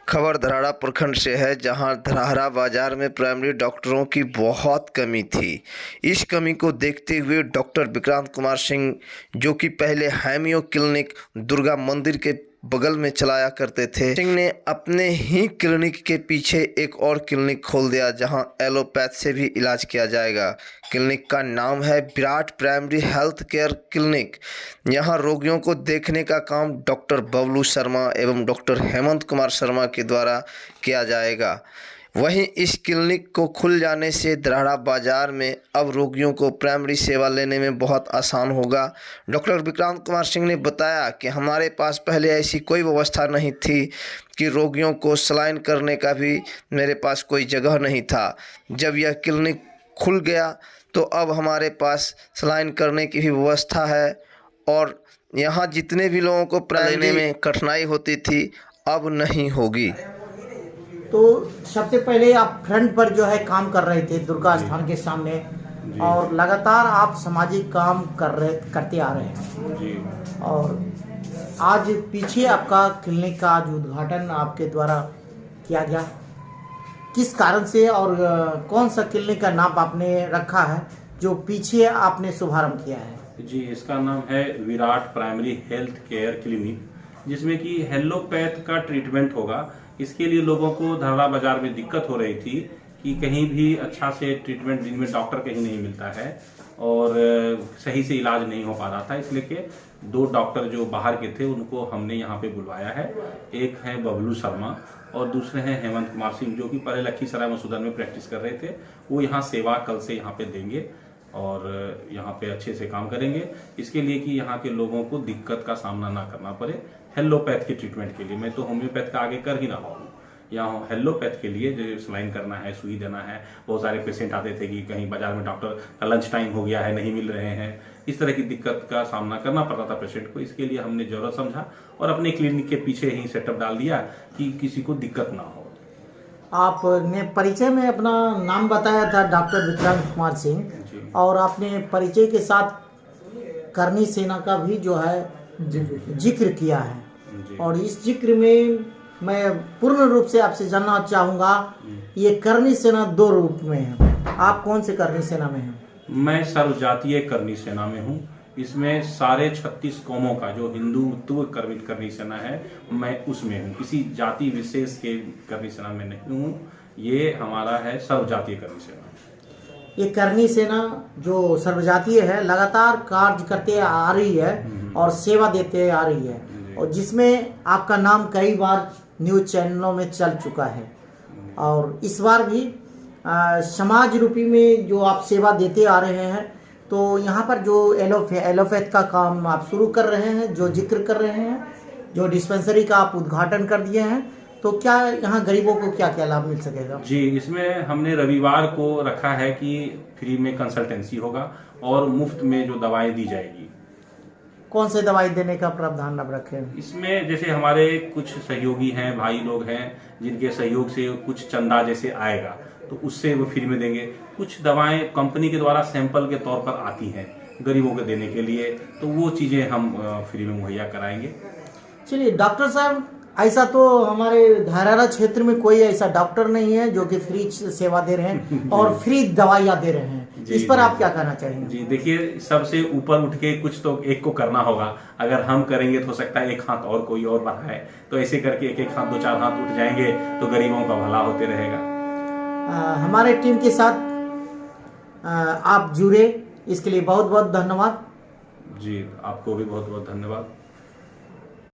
खबर धराड़ा प्रखंड से है, जहां धराड़ा बाजार में प्राइमरी डॉक्टरों की बहुत कमी थी। इस कमी को देखते हुए डॉक्टर विक्रांत कुमार सिंह, जो कि पहले हेमियो क्लिनिक दुर्गा मंदिर के बगल में चलाया करते थे, सिंह ने अपने ही क्लिनिक के पीछे एक और क्लिनिक खोल दिया, जहां एलोपैथ से भी इलाज किया जाएगा। क्लिनिक का नाम है Virat primary health care clinic. यहां रोगियों को देखने का काम डॉक्टर बबलू शर्मा एवं डॉक्टर हेमंत कुमार शर्मा के द्वारा किया जाएगा। वहीं इस क्लिनिक को खुल जाने से धराड़ा बाजार में अब रोगियों को प्राइमरी सेवा लेने में बहुत आसान होगा। डॉक्टर विक्रांत कुमार सिंह ने बताया कि हमारे पास पहले ऐसी कोई व्यवस्था नहीं थी कि रोगियों को सलाइन करने का भी मेरे पास कोई जगह नहीं था। जब यह क्लिनिक खुल गया तो अब हमारे पास सलाइन करने की भी व्यवस्था है और यहाँ जितने भी लोगों को लेने में कठिनाई होती थी अब नहीं होगी। तो सबसे पहले आप फ्रंट पर जो है काम कर रहे थे दुर्गा स्थान के सामने, और लगातार आप सामाजिक काम करते आ रहे हैं जी। और आज पीछे आपका क्लिनिक का आज उद्घाटन आपके द्वारा किया गया, किस कारण से और कौन सा क्लिनिक का नाम आपने रखा है जो पीछे आपने शुभारंभ किया है? जी, इसका नाम है Virat primary health care clinic, जिसमें कि हेलोपैथ का ट्रीटमेंट होगा। इसके लिए लोगों को धराड़ा बाजार में दिक्कत हो रही थी कि कहीं भी अच्छा से ट्रीटमेंट, जिनमें डॉक्टर कहीं नहीं मिलता है और सही से इलाज नहीं हो पा रहा था, इसलिए कि 2 डॉक्टर जो बाहर के थे उनको हमने यहाँ पे बुलवाया है। एक है बबलू शर्मा और दूसरे हैं हेमंत कुमार सिंह, जो कि पहले लखीसराय मसूदन में प्रैक्टिस कर रहे थे। वो यहाँ सेवा कल से यहाँ पे देंगे और यहाँ पे अच्छे से काम करेंगे, इसके लिए कि यहाँ के लोगों को दिक्कत का सामना ना करना पड़े। हेलोपैथ के ट्रीटमेंट के लिए मैं तो होम्योपैथ का आगे कर ही रहा हूँ, यहाँ हेलोपैथ के लिए जो सलाइन करना है, सुई देना है। बहुत सारे पेशेंट आते थे कि कहीं बाजार में डॉक्टर का लंच टाइम हो गया है, नहीं मिल रहे हैं, इस तरह की दिक्कत का सामना करना पड़ता था पेशेंट को। इसके लिए हमने जरूरत समझा और अपने क्लिनिक के पीछे ही सेटअप डाल दिया कि किसी को दिक्कत ना हो। आपने परिचय में अपना नाम बताया था डॉक्टर विक्रांत कुमार सिंह, और आपने परिचय के साथ करनी सेना का भी जो है जिक्र किया है, और इस जिक्र में मैं पूर्ण रूप से आपसे जानना चाहूँगा, ये करनी सेना 2 रूप में है, आप कौन से करनी सेना में हैं? मैं सर्वजातीय करनी सेना में हूँ। इसमें सारे 36 कौमों का जो हिंदुत्व कर्मित करनी सेना है, मैं उसमें हूँ। किसी जाति विशेष के करनी सेना में नहीं हूँ। ये हमारा है सर्वजातीय करनी सेना। ये करनी सेना जो सर्वजातीय है लगातार कार्य करते आ रही है और सेवा देते आ रही है, और जिसमें आपका नाम कई बार न्यूज चैनलों में चल चुका है, और इस बार भी समाज रूपी में जो आप सेवा देते आ रहे हैं, तो यहाँ पर जो एलोपैथ का काम आप शुरू कर रहे हैं, जो जिक्र कर रहे हैं, जो डिस्पेंसरी का आप उद्घाटन कर दिए हैं, तो क्या यहाँ गरीबों को क्या क्या लाभ मिल सकेगा? जी, इसमें हमने रविवार को रखा है कि फ्री में कंसल्टेंसी होगा और मुफ्त में जो दवाएं दी जाएगी। कौन से दवाई देने का प्रावधान अब रखे हैं? इसमें जैसे हमारे कुछ सहयोगी हैं, भाई लोग हैं, जिनके सहयोग से कुछ चंदा जैसे आएगा तो उससे वो फ्री में देंगे। कुछ दवाएं कंपनी के द्वारा सैंपल के तौर पर आती हैं गरीबों को देने के लिए, तो वो चीजें हम फ्री में मुहैया कराएंगे। चलिए डॉक्टर साहब, ऐसा तो हमारे धराड़ा क्षेत्र में कोई ऐसा डॉक्टर नहीं है जो कि फ्री सेवा दे रहे हैं और फ्री दवाइयाँ दे रहे हैं। इस पर आप क्या कहना चाहेंगे? जी देखिए, सबसे ऊपर उठ के कुछ तो एक को करना होगा। अगर हम करेंगे तो हो सकता है एक हाथ और कोई और बढ़ाए, तो ऐसे करके एक हाथ 2-4 हाथ उठ जाएंगे तो गरीबों का भला होते रहेगा। हमारे टीम के साथ आप जुड़े, इसके लिए बहुत बहुत धन्यवाद। जी, आपको भी बहुत बहुत धन्यवाद।